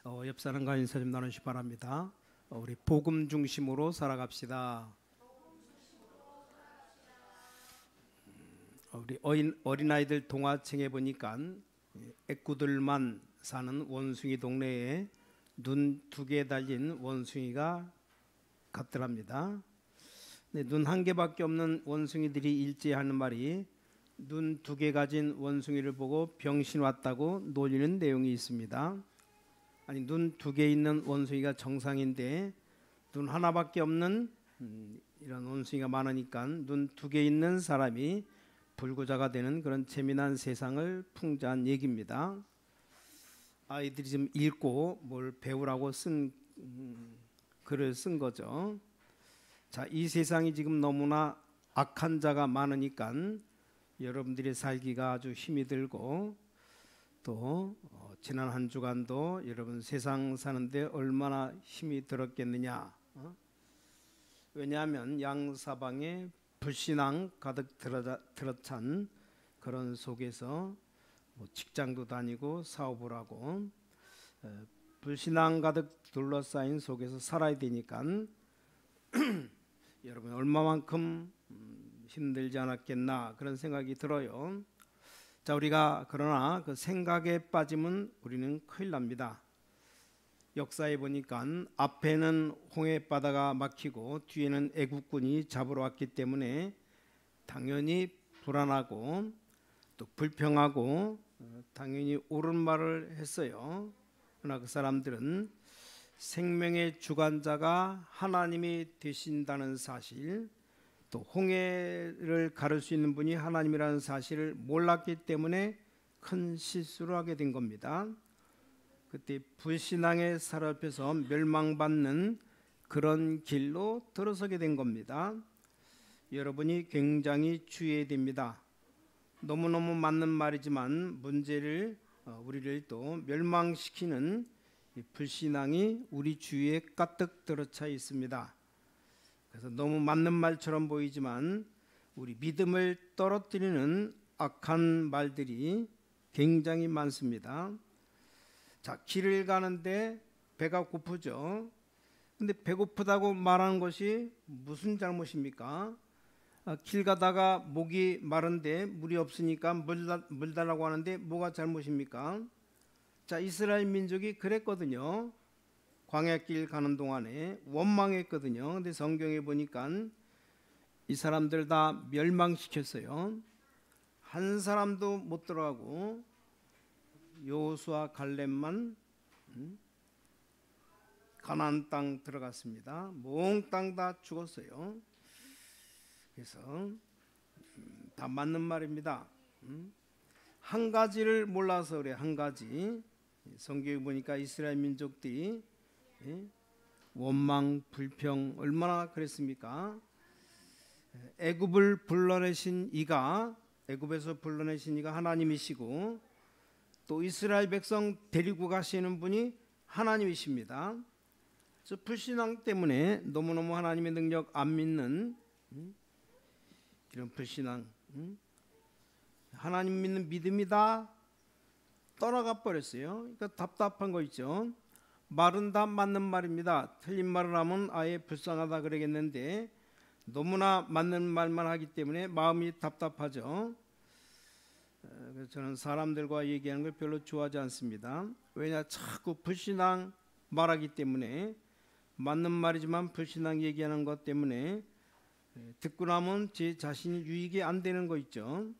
옆 사람과 인사 좀 나누시 바랍니다. 우리 복음 중심으로 살아갑시다. 우리 어린아이들 동화책에 보니까 애꾸들만 사는 원숭이 동네에 눈 2개 달린 원숭이가 같더랍니다. 눈 1개밖에 없는 원숭이들이 일제히 하는 말이 눈 2개 가진 원숭이를 보고 병신 왔다고 놀리는 내용이 있습니다. 아니, 눈 2개 있는 원숭이가 정상인데 눈 하나밖에 없는 이런 원숭이가 많으니까 눈 2개 있는 사람이 불구자가 되는 그런 재미난 세상을 풍자한 얘기입니다. 아이들이 좀 읽고 뭘 배우라고 쓴 글을 쓴 거죠. 자, 이 세상이 지금 너무나 악한 자가 많으니까 여러분들이 살기가 아주 힘이 들고 또 지난 한 주간도 여러분 세상 사는데 얼마나 힘이 들었겠느냐. 왜냐하면 양사방에 불신앙 가득 들어찬 그런 속에서 직장도 다니고 사업을 하고 불신앙 가득 둘러싸인 속에서 살아야 되니까 여러분 얼마만큼 힘들지 않았겠나 그런 생각이 들어요. 자, 우리가 그러나 그 생각에 빠지면 우리는 큰일 납니다. 역사에 보니까 앞에는 홍해바다가 막히고 뒤에는 애국군이 잡으러 왔기 때문에 당연히 불안하고 또 불평하고 당연히 옳은 말을 했어요. 그러나 그 사람들은 생명의 주관자가 하나님이 되신다는 사실, 또 홍해를 가를 수 있는 분이 하나님이라는 사실을 몰랐기 때문에 큰 실수를 하게 된 겁니다. 그때 불신앙에 사로잡혀서 멸망받는 그런 길로 들어서게 된 겁니다. 여러분이 굉장히 주의해야 됩니다. 너무너무 맞는 말이지만 문제를 우리를 또 멸망시키는 불신앙이 우리 주위에 가득 들어차 있습니다. 그래서 너무 맞는 말처럼 보이지만 우리 믿음을 떨어뜨리는 악한 말들이 굉장히 많습니다. 자, 길을 가는데 배가 고프죠. 근데 배고프다고 말하는 것이 무슨 잘못입니까? 길 가다가 목이 마른데 물이 없으니까 물 달라고 하는데 뭐가 잘못입니까? 자, 이스라엘 민족이 그랬거든요. 광야길 가는 동안에 원망했거든요. 근데 성경에 보니까 이 사람들 다 멸망시켰어요. 한 사람도 못 들어가고 여호수아 갈렙만 가나안 땅 들어갔습니다. 몽땅 다 죽었어요. 그래서 다 맞는 말입니다. 한 가지를 몰라서 그래. 한 가지. 성경에 보니까 이스라엘 민족들이 원망, 불평 얼마나 그랬습니까? 애굽에서 불러내신 이가 하나님이시고 또 이스라엘 백성 데리고 가시는 분이 하나님이십니다. 그래서 불신앙 때문에 너무너무 하나님의 능력 안 믿는 이런 불신앙, 하나님 믿는 믿음이 다 떠나가 버렸어요. 그러니까 답답한 거 있죠. 말은 다 맞는 말입니다. 틀린 말을 하면 아예 불쌍하다 그러겠는데 너무나 맞는 말만 하기 때문에 마음이 답답하죠. 그래서 저는 사람들과 얘기하는 걸 별로 좋아하지 않습니다. 왜냐, 자꾸 불신앙 말하기 때문에, 맞는 말이지만 불신앙 얘기하는 것 때문에 듣고 나면 제 자신이 유익이 안 되는 거 있죠.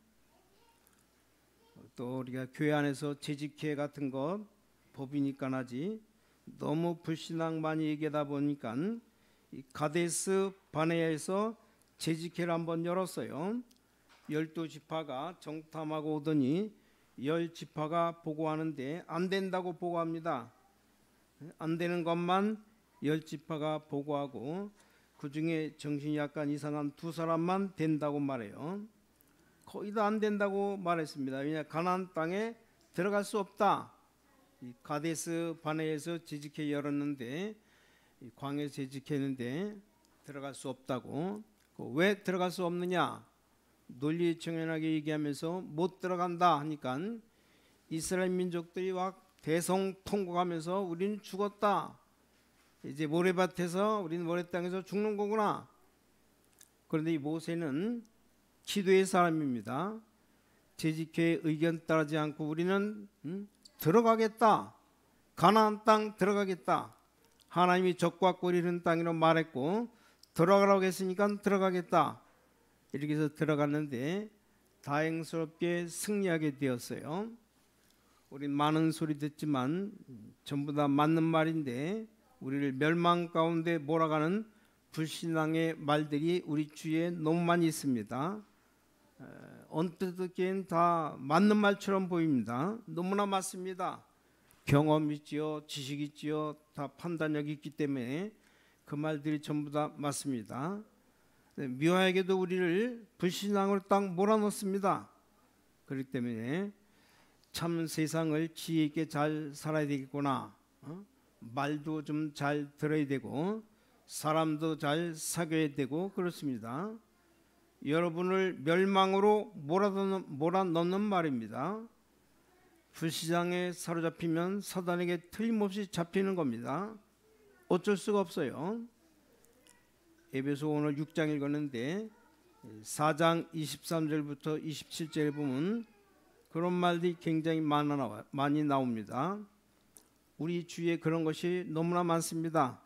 또 우리가 교회 안에서 재직회 같은 거 법이니까 하지, 너무 불신앙 많이 얘기하다 보니까 이 가데스 바네아에서 재직회를 한번 열었어요. 12지파가 정탐하고 오더니 10지파가 보고하는데 안 된다고 보고합니다. 안 되는 것만 10지파가 보고하고 그 중에 정신이 약간 이상한 2사람만 된다고 말해요. 거의 다 안 된다고 말했습니다. 왜냐, 가나안 땅에 들어갈 수 없다. 이 가데스 바네아에서 재직회 열었는데, 광야에서 재직했는데 들어갈 수 없다고. 왜 들어갈 수 없느냐? 논리청연하게 얘기하면서 못 들어간다 하니까 이스라엘 민족들이 막 대성통곡하면서 우리는 죽었다. 이제 모래밭에서 우리는 모래 땅에서 죽는 거구나. 그런데 이 모세는 기도의 사람입니다. 재직회의 의견 따르지 않고 우리는 들어가겠다. 가나안 땅 들어가겠다. 하나님이 적과 꿀이 흐르는 땅이라고 말했고 들어가라고 했으니까 들어가겠다. 이렇게 해서 들어갔는데 다행스럽게 승리하게 되었어요. 우린 많은 소리 듣지만 전부 다 맞는 말인데 우리를 멸망 가운데 몰아가는 불신앙의 말들이 우리 주위에 너무 많이 있습니다. 언뜻 듣기엔 다 맞는 말처럼 보입니다. 너무나 맞습니다. 경험 있지요, 지식 있지요, 다 판단력이 있기 때문에 그 말들이 전부 다 맞습니다. 묘하게도 우리를 불신앙으로 딱 몰아넣습니다. 그렇기 때문에 참 세상을 지혜 있게 잘 살아야 되겠구나. 말도 좀 잘 들어야 되고 사람도 잘 사귀어야 되고 그렇습니다. 여러분을 멸망으로 몰아넣는 말입니다. 불신앙에 사로잡히면 사단에게 틀림없이 잡히는 겁니다. 어쩔 수가 없어요. 에베소 오늘 6장 읽었는데 4장 23절부터 27절에 보면 그런 말들이 굉장히 많이 나옵니다. 우리 주위에 그런 것이 너무나 많습니다.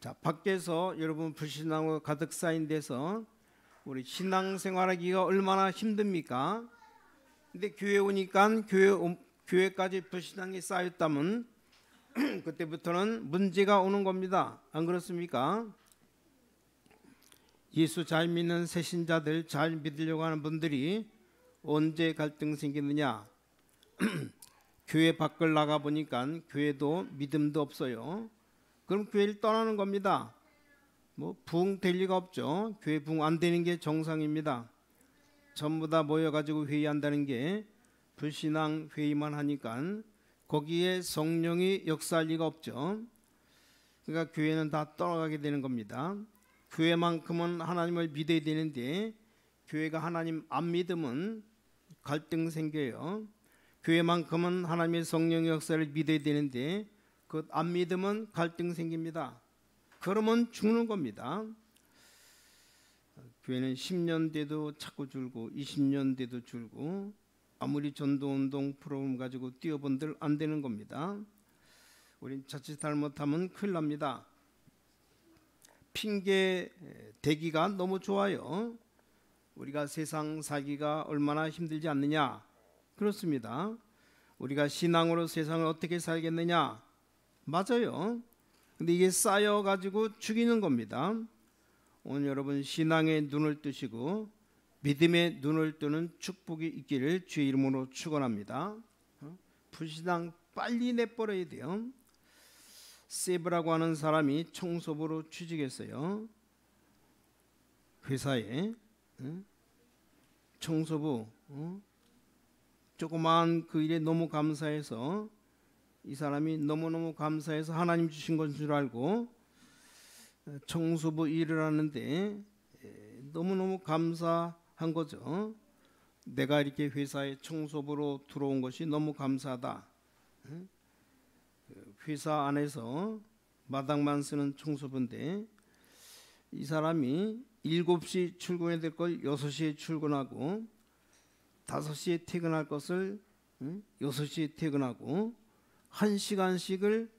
자, 밖에서 여러분 불신앙으로 가득 쌓인 데서 우리 신앙생활하기가 얼마나 힘듭니까? 근데 교회 오니까 교회까지 불신앙이 쌓였다면 그때부터는 문제가 오는 겁니다. 안 그렇습니까? 예수 잘 믿는 새신자들, 잘 믿으려고 하는 분들이 언제 갈등 생기느냐? 교회 밖을 나가 보니까 교회도 믿음도 없어요. 그럼 교회를 떠나는 겁니다. 뭐 부흥 될 리가 없죠. 교회 부흥 안 되는 게 정상입니다. 전부 다 모여가지고 회의한다는 게 불신앙 회의만 하니까 거기에 성령이 역사할 리가 없죠. 그러니까 교회는 다 떠나가게 되는 겁니다. 교회만큼은 하나님을 믿어야 되는데 교회가 하나님 안 믿으면 갈등 생겨요. 교회만큼은 하나님의 성령의 역사를 믿어야 되는데 그 안 믿으면 갈등 생깁니다. 그러면 죽는 겁니다. 교회는 10년 돼도 자꾸 줄고 20년 돼도 줄고 아무리 전도운동 프로그램 가지고 뛰어본들 안 되는 겁니다. 우린 자칫 잘못하면 큰일 납니다. 핑계 대기가 너무 좋아요. 우리가 세상 살기가 얼마나 힘들지 않느냐. 그렇습니다. 우리가 신앙으로 세상을 어떻게 살겠느냐. 맞아요. 근데 이게 쌓여가지고 죽이는 겁니다. 오늘 여러분 신앙의 눈을 뜨시고 믿음의 눈을 뜨는 축복이 있기를 주의 이름으로 축원합니다. 불신앙 빨리 내버려야 돼요. 세브라고 하는 사람이 청소부로 취직했어요. 회사에 청소부 조그마한 그 일에 너무 감사해서 이 사람이 너무너무 감사해서 하나님 주신 건 줄 알고 청소부 일을 하는데 너무너무 감사한 거죠. 내가 이렇게 회사에 청소부로 들어온 것이 너무 감사하다. 회사 안에서 마당만 쓰는 청소부인데 이 사람이 7시 출근해야 될 걸 6시에 출근하고 5시에 퇴근할 것을 6시에 퇴근하고 1시간씩을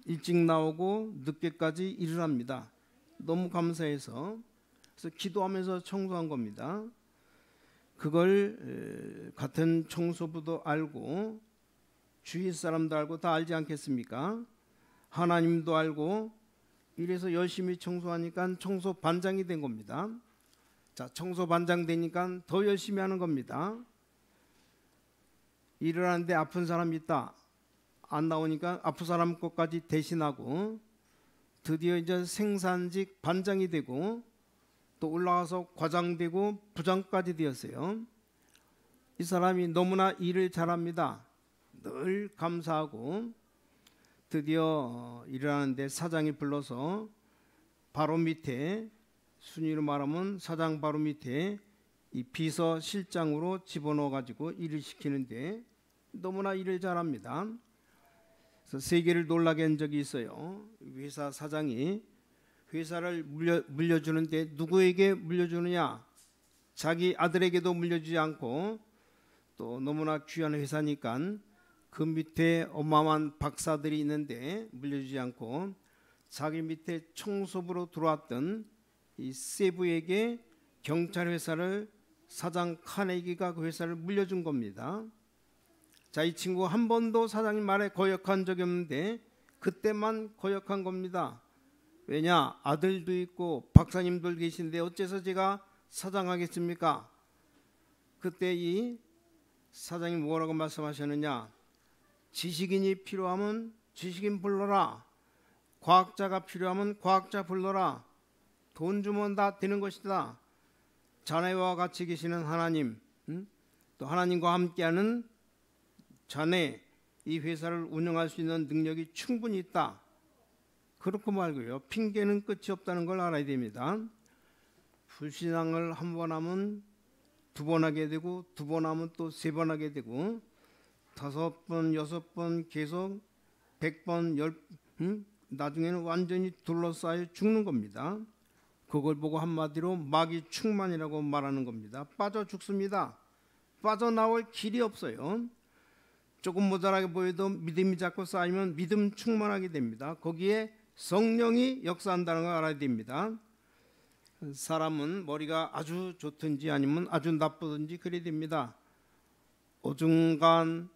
일찍 나오고 늦게까지 일을 합니다. 너무 감사해서. 그래서 기도하면서 청소한 겁니다. 그걸 같은 청소부도 알고 주위 사람도 알고 다 알지 않겠습니까? 하나님도 알고 이래서 열심히 청소하니까 청소 반장이 된 겁니다. 자, 청소 반장 되니까 더 열심히 하는 겁니다. 일을 하는데 아픈 사람이 있다. 안 나오니까 아픈 사람 것까지 대신하고 드디어 이제 생산직 반장이 되고 또 올라가서 과장 되고 부장까지 되었어요. 이 사람이 너무나 일을 잘합니다. 늘 감사하고 드디어 일을 하는데 사장이 불러서 바로 밑에 순위로 말하면 사장 바로 밑에 이 비서실장으로 집어넣어 가지고 일을 시키는데 너무나 일을 잘합니다. 그래서 세계를 놀라게 한 적이 있어요. 회사 사장이 회사를 물려주는데 누구에게 물려주느냐? 자기 아들에게도 물려주지 않고 또 너무나 귀한 회사니까 그 밑에 어마어마한 박사들이 있는데 물려주지 않고 자기 밑에 총수부로 들어왔던 이 세부에게 경찰 회사를 사장 카네기가 그 회사를 물려준 겁니다. 자, 이 친구 한 번도 사장님 말에 거역한 적이 없는데 그때만 거역한 겁니다. 왜냐? 아들도 있고 박사님들 계신데 어째서 제가 사장하겠습니까? 그때 이 사장이 뭐라고 말씀하셨느냐? 지식인이 필요하면 지식인 불러라. 과학자가 필요하면 과학자 불러라. 돈 주면 다 되는 것이다. 자네와 같이 계시는 하나님, 또 하나님과 함께하는 자네, 이 회사를 운영할 수 있는 능력이 충분히 있다. 그렇고 말고요. 핑계는 끝이 없다는 걸 알아야 됩니다. 불신앙을 한 번 하면 두 번 하게 되고 두 번 하면 또 세 번 하게 되고 5번, 6번 계속 100번, 나중에는 완전히 둘러싸여 죽는 겁니다. 그걸 보고 한마디로 마귀 충만이라고 말하는 겁니다. 빠져 죽습니다. 빠져나올 길이 없어요. 조금 모자라게 보여도 믿음이 자꾸 쌓이면 믿음 충만하게 됩니다. 거기에 성령이 역사한다는 걸 알아야 됩니다. 사람은 머리가 아주 좋든지 아니면 아주 나쁘든지 그래야 됩니다. 어중간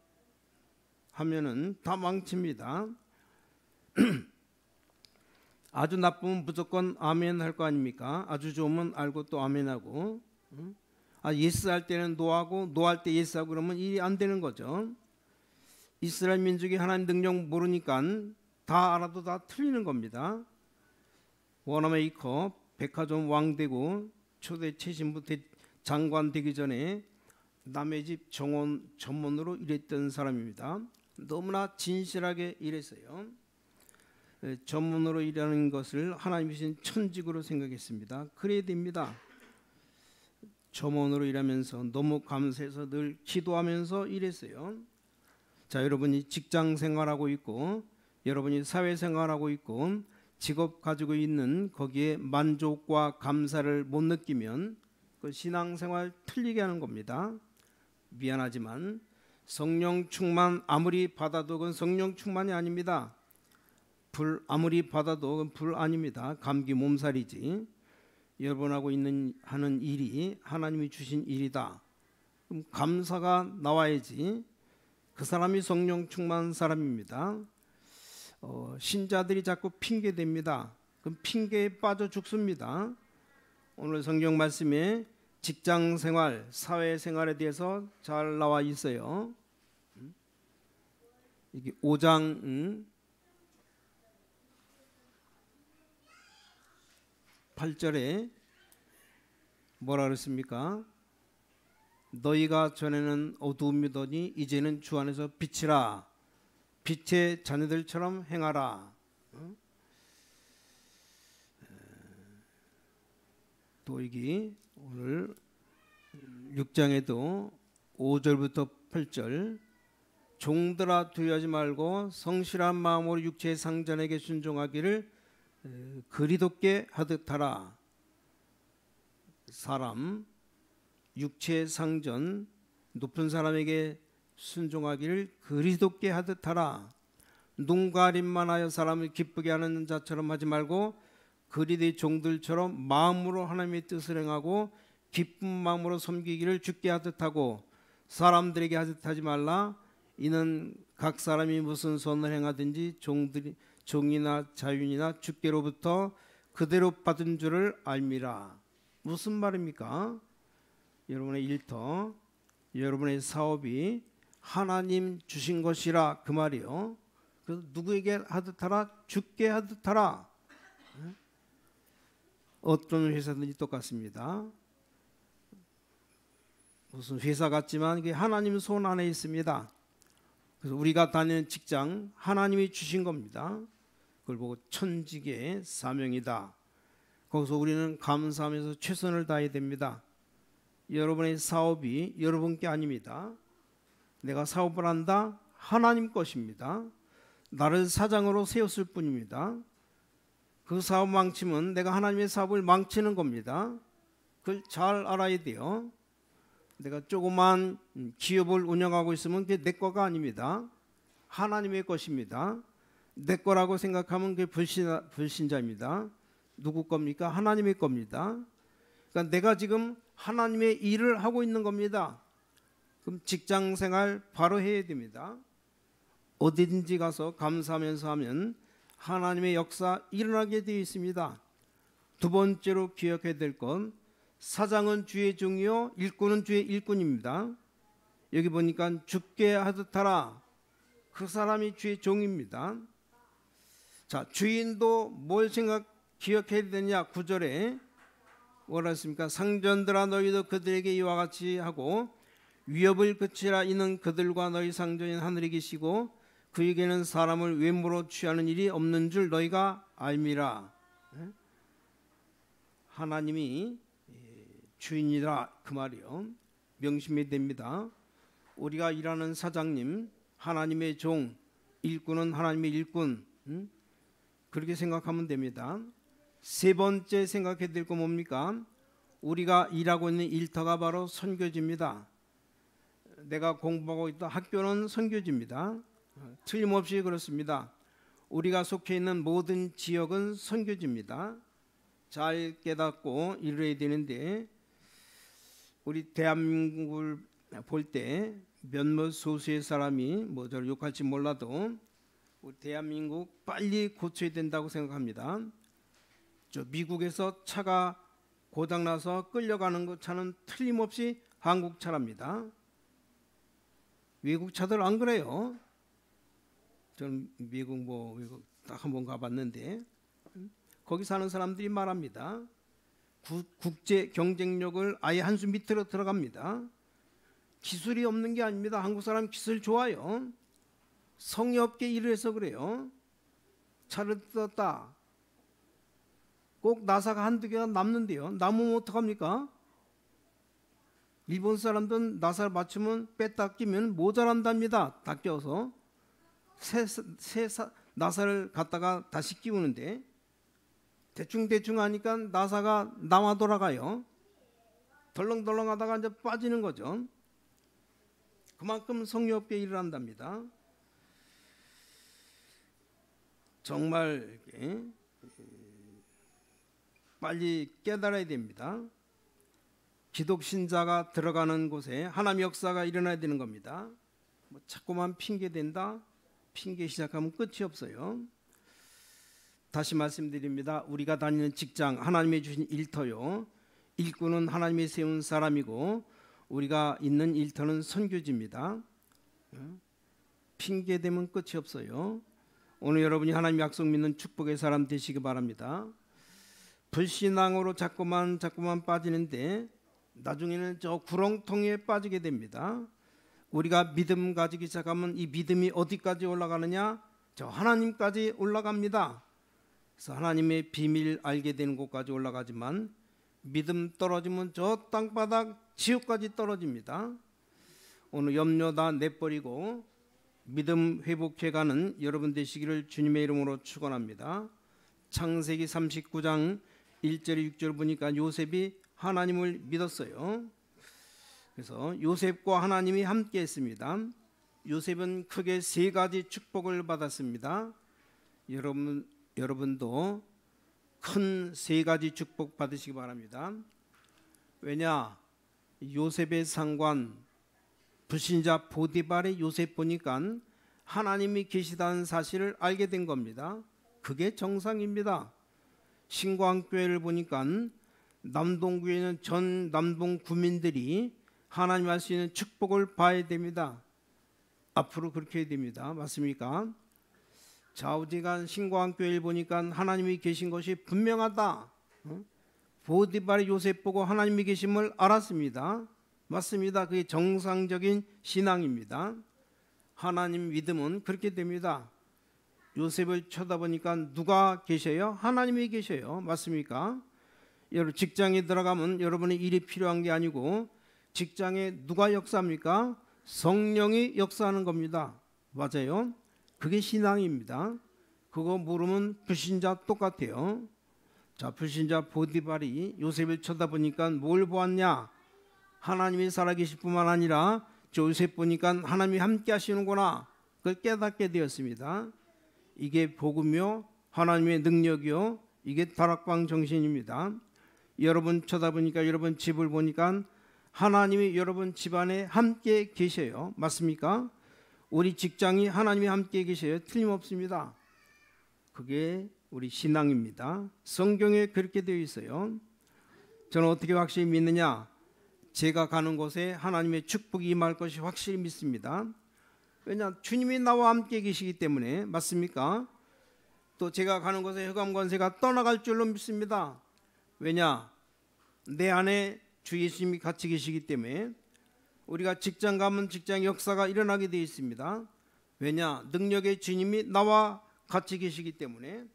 하면은 다 망칩니다. 아주 나쁘면 무조건 아멘 할 거 아닙니까? 아주 좋으면 알고 또 아멘 하고, 예스 할 때는 노하고 노 할 때 예스 하고 그러면 일이 안 되는 거죠. 이스라엘 민족이 하나님 능력 모르니까 다 알아도 다 틀리는 겁니다. 워너메이커 백화점 왕 되고 초대 최신부터 장관 되기 전에 남의 집 정원 전문으로 일했던 사람입니다. 너무나 진실하게 일했어요. 전문으로 일하는 것을 하나님이신 천직으로 생각했습니다. 그래야 됩니다. 전문으로 일하면서 너무 감사해서 늘 기도하면서 일했어요. 자, 여러분이 직장 생활하고 있고 여러분이 사회 생활하고 있고 직업 가지고 있는 거기에 만족과 감사를 못 느끼면 그 신앙생활 틀리게 하는 겁니다. 미안하지만 성령 충만 아무리 받아도 그건 성령 충만이 아닙니다. 불 아무리 받아도 그건 불 아닙니다. 감기 몸살이지. 여러분하고 하는 일이 하나님이 주신 일이다. 그럼 감사가 나와야지. 그 사람이 성령 충만한 사람입니다. 신자들이 자꾸 핑계 댑니다. 그럼 핑계에 빠져 죽습니다. 오늘 성경 말씀에 직장 생활, 사회 생활에 대해서 잘 나와 있어요. 이게 5장 8절에 뭐라 그랬습니까? 너희가 전에는 어두움이더니 이제는 주 안에서 빛이라. 빛의 자녀들처럼 행하라. 또 여기 오늘 6장에도 5절부터 8절 종들아 두려워하지 말고 성실한 마음으로 육체의 상전에게 순종하기를 그리롭게 하듯 하라. 사람 육체의 상전 높은 사람에게 순종하기를 그리롭게 하듯 하라. 눈 가림만 하여 사람을 기쁘게 하는 자처럼 하지 말고 그리스도의 종들처럼 마음으로 하나님의 뜻을 행하고 기쁜 마음으로 섬기기를 주께 하듯 하고 사람들에게 하듯 하지 말라. 이는 각 사람이 무슨 선을 행하든지 종이나 자윤이나 주께로부터 그대로 받은 줄을 알미라. 무슨 말입니까? 여러분의 일터, 여러분의 사업이 하나님 주신 것이라 그 말이요. 그래서 누구에게 하듯 하라? 주께 하듯 하라. 어떤 회사든지 똑같습니다. 무슨 회사 같지만 이게 하나님 손 안에 있습니다. 그래서 우리가 다니는 직장 하나님이 주신 겁니다. 그걸 보고 천직의 사명이다. 거기서 우리는 감사하면서 최선을 다해야 됩니다. 여러분의 사업이 여러분께 아닙니다. 내가 사업을 한다? 하나님 것입니다. 나를 사장으로 세웠을 뿐입니다. 그 사업 망치면 내가 하나님의 사업을 망치는 겁니다. 그걸 잘 알아야 돼요. 내가 조그만 기업을 운영하고 있으면 그게 내 거가 아닙니다. 하나님의 것입니다. 내 거라고 생각하면 그게 불신자입니다. 누구 겁니까? 하나님의 겁니다. 그러니까 내가 지금 하나님의 일을 하고 있는 겁니다. 그럼 직장 생활 바로 해야 됩니다. 어디든지 가서 감사하면서 하면 하나님의 역사 일어나게 되어 있습니다. 두 번째로 기억해야 될 건 사장은 주의 종이요 일꾼은 주의 일꾼입니다. 여기 보니까 죽게 하듯 하라. 그 사람이 주의 종입니다. 자, 주인도 뭘 기억해야 되냐? 9절에 뭐라 했습니까? 상전들아 너희도 그들에게 이와 같이 하고 위협을 그치라. 이는 그들과 너희 상전인 하늘에 계시고 그에게는 사람을 외모로 취하는 일이 없는 줄 너희가 알미라. 하나님이 주인이라 그 말이요. 명심이 됩니다. 우리가 일하는 사장님, 하나님의 종, 일꾼은 하나님의 일꾼, 그렇게 생각하면 됩니다. 세 번째 생각해야 될 건 뭡니까? 우리가 일하고 있는 일터가 바로 선교지입니다. 내가 공부하고 있던 학교는 선교지입니다. 틀림없이 그렇습니다. 우리가 속해 있는 모든 지역은 선교지입니다. 잘 깨닫고 이뤄야 되는데 우리 대한민국을 볼 때 몇몇 소수의 사람이 뭐 저를 욕할지 몰라도 우리 대한민국 빨리 고쳐야 된다고 생각합니다. 저 미국에서 차가 고장나서 끌려가는 그 차는 틀림없이 한국 차랍니다. 외국 차들 안 그래요. 저는 외국 딱 한 번 가봤는데 거기 사는 사람들이 말합니다. 국제 경쟁력을 아예 한수 밑으로 들어갑니다. 기술이 없는 게 아닙니다. 한국 사람 기술 좋아요. 성의 없게 일을 해서 그래요. 차를 뜯었다. 꼭 나사가 한두 개가 남는데요. 남으면 어떡합니까? 일본 사람들은 나사를 맞추면 뺐다 끼면 모자란답니다. 다 껴서 새 나사를 갖다가 다시 끼우는데 대충 하니까 나사가 남아 돌아가요. 덜렁덜렁 하다가 이제 빠지는 거죠. 그만큼 성의 없게 일을 한답니다. 정말 빨리 깨달아야 됩니다. 기독신자가 들어가는 곳에 하나님 역사가 일어나야 되는 겁니다. 뭐 자꾸만 핑계댄다. 핑계 시작하면 끝이 없어요. 다시 말씀드립니다. 우리가 다니는 직장 하나님이 주신 일터요. 일꾼은 하나님이 세운 사람이고 우리가 있는 일터는 선교지입니다. 핑계대면 끝이 없어요. 오늘 여러분이 하나님 약속 믿는 축복의 사람 되시기 바랍니다. 불신앙으로 자꾸만 빠지는데 나중에는 저 구렁텅이에 빠지게 됩니다. 우리가 믿음 가지기 시작하면 이 믿음이 어디까지 올라가느냐? 저 하나님까지 올라갑니다. 그래서 하나님의 비밀 알게 되는 곳까지 올라가지만 믿음 떨어지면 저 땅바닥 지옥까지 떨어집니다. 오늘 염려 다 내버리고 믿음 회복해가는 여러분 되시기를 주님의 이름으로 축원합니다. 창세기 39장 1절 6절 보니까 요셉이 하나님을 믿었어요. 그래서 요셉과 하나님이 함께 했습니다. 요셉은 크게 세 가지 축복을 받았습니다. 여러분도 큰 세 가지 축복 받으시기 바랍니다. 왜냐? 요셉의 상관 불신자 보디발의 요셉 보니까 하나님이 계시다는 사실을 알게 된 겁니다. 그게 정상입니다. 신광교회를 보니까 남동구에는 전 남동 구민들이 하나님 할 수 있는 축복을 봐야 됩니다. 앞으로 그렇게 해야 됩니다. 맞습니까? 좌우지간 신광교회를 보니까 하나님이 계신 것이 분명하다. 보디발의 요셉 보고 하나님이 계심을 알았습니다. 맞습니다. 그게 정상적인 신앙입니다. 하나님 믿음은 그렇게 됩니다. 요셉을 쳐다보니까 누가 계셔요? 하나님이 계셔요. 맞습니까? 여러분 직장에 들어가면 여러분의 일이 필요한 게 아니고 직장에 누가 역사합니까? 성령이 역사하는 겁니다. 맞아요. 그게 신앙입니다. 그거 모르면 불신자 똑같아요. 자, 불신자 보디발이 요셉을 쳐다보니까 뭘 보았냐? 하나님이 살아계실 뿐만 아니라 요셉 보니까 하나님이 함께 하시는구나. 그걸 깨닫게 되었습니다. 이게 복음이요, 하나님의 능력이요, 이게 다락방 정신입니다. 여러분 쳐다보니까, 여러분 집을 보니까 하나님이 여러분 집안에 함께 계셔요. 맞습니까? 우리 직장이 하나님이 함께 계셔요. 틀림없습니다. 그게 우리 신앙입니다. 성경에 그렇게 되어 있어요. 저는 어떻게 확실히 믿느냐? 제가 가는 곳에 하나님의 축복이 임할 것이 확실히 믿습니다. 왜냐? 주님이 나와 함께 계시기 때문에. 맞습니까? 또 제가 가는 곳에 흑암 권세가 떠나갈 줄로 믿습니다. 왜냐? 내 안에 주 예수님이 같이 계시기 때문에. 우리가 직장 가면 직장 역사가 일어나게 되어 있습니다. 왜냐? 능력의 주님이 나와 같이 계시기 때문에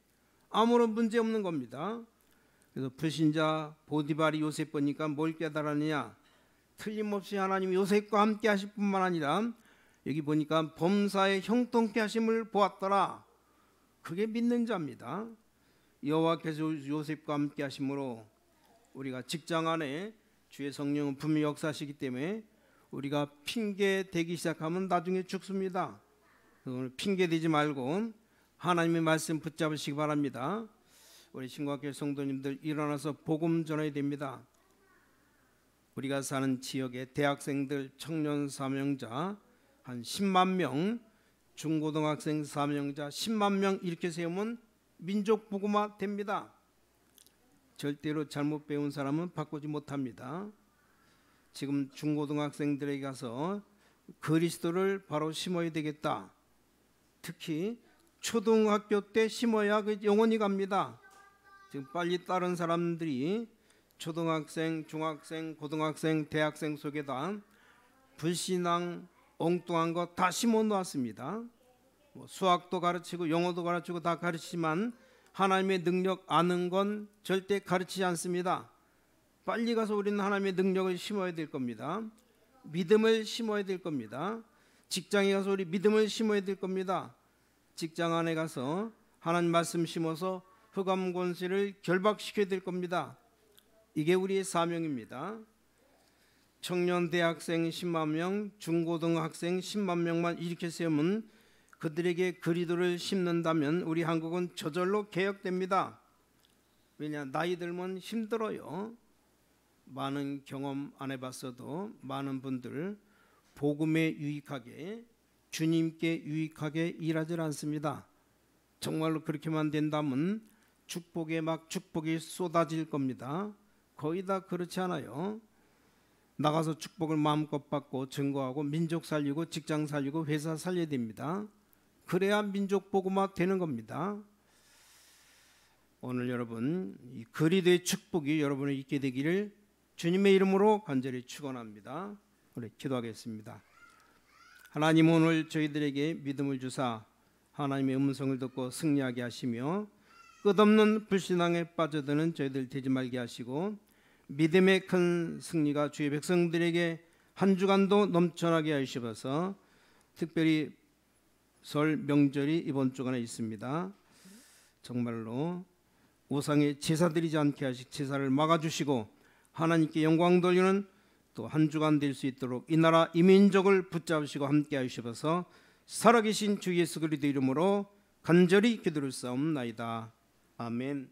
아무런 문제 없는 겁니다. 그래서 불신자 보디발이 요셉 보니까 뭘 깨달았느냐? 틀림없이 하나님이 요셉과 함께 하실 뿐만 아니라 여기 보니까 범사에 형통케 하심을 보았더라. 그게 믿는 자입니다. 여호와께서 요셉과 함께 하심으로 우리가 직장 안에 주의 성령은 분명히 역사하시기 때문에 우리가 핑계 대기 시작하면 나중에 죽습니다. 오늘 핑계 대지 말고 하나님의 말씀 붙잡으시기 바랍니다. 우리 신과교회 성도님들 일어나서 복음 전해야 됩니다. 우리가 사는 지역의 대학생들, 청년 사명자 한 10만 명, 중고등학생 사명자 10만 명 이렇게 세우면 민족 복음화 됩니다. 절대로 잘못 배운 사람은 바꾸지 못합니다. 지금 중고등학생들에게 가서 그리스도를 바로 심어야 되겠다. 특히 초등학교 때 심어야 그 영원히 갑니다. 지금 빨리 따른 사람들이 초등학생, 중학생, 고등학생, 대학생 속에다 불신앙, 엉뚱한 거 다 심어 놓았습니다. 수학도 가르치고 영어도 가르치고 다 가르치지만 하나님의 능력 아는 건 절대 가르치지 않습니다. 빨리 가서 우리는 하나님의 능력을 심어야 될 겁니다. 믿음을 심어야 될 겁니다. 직장에 가서 우리 믿음을 심어야 될 겁니다. 직장 안에 가서 하나님 말씀 심어서 흑암 권세를 결박시켜야 될 겁니다. 이게 우리의 사명입니다. 청년 대학생 10만 명, 중고등학생 10만 명만 이렇게 세우면 그들에게 그리스도를 심는다면 우리 한국은 저절로 개혁됩니다. 왜냐? 나이 들면 힘들어요. 많은 경험 안 해봤어도 많은 분들 복음에 유익하게, 주님께 유익하게 일하지 않습니다. 정말로 그렇게만 된다면 축복에 막 축복이 쏟아질 겁니다. 거의 다 그렇지 않아요. 나가서 축복을 마음껏 받고 증거하고 민족 살리고 직장 살리고 회사 살려야 됩니다. 그래야 민족 복음화 되는 겁니다. 오늘 여러분 이 그리스도의 축복이 여러분에 있게 되기를 주님의 이름으로 간절히 축원합니다. 우리 기도하겠습니다. 하나님, 오늘 저희들에게 믿음을 주사 하나님의 음성을 듣고 승리하게 하시며 끝없는 불신앙에 빠져드는 저희들 되지 말게 하시고 믿음의 큰 승리가 주의 백성들에게 한 주간도 넘쳐나게 하시옵소서. 특별히 설 명절이 이번 주간에 있습니다. 정말로 우상에 제사 드리지 않게 하시고 제사를 막아주시고 하나님께 영광 돌리는 또 한 주간 될 수 있도록 이 나라 이 민족을 붙잡으시고 함께 하시옵소서. 살아계신 주 예수 그리스도 이름으로 간절히 기도를 싸움나이다. 아멘.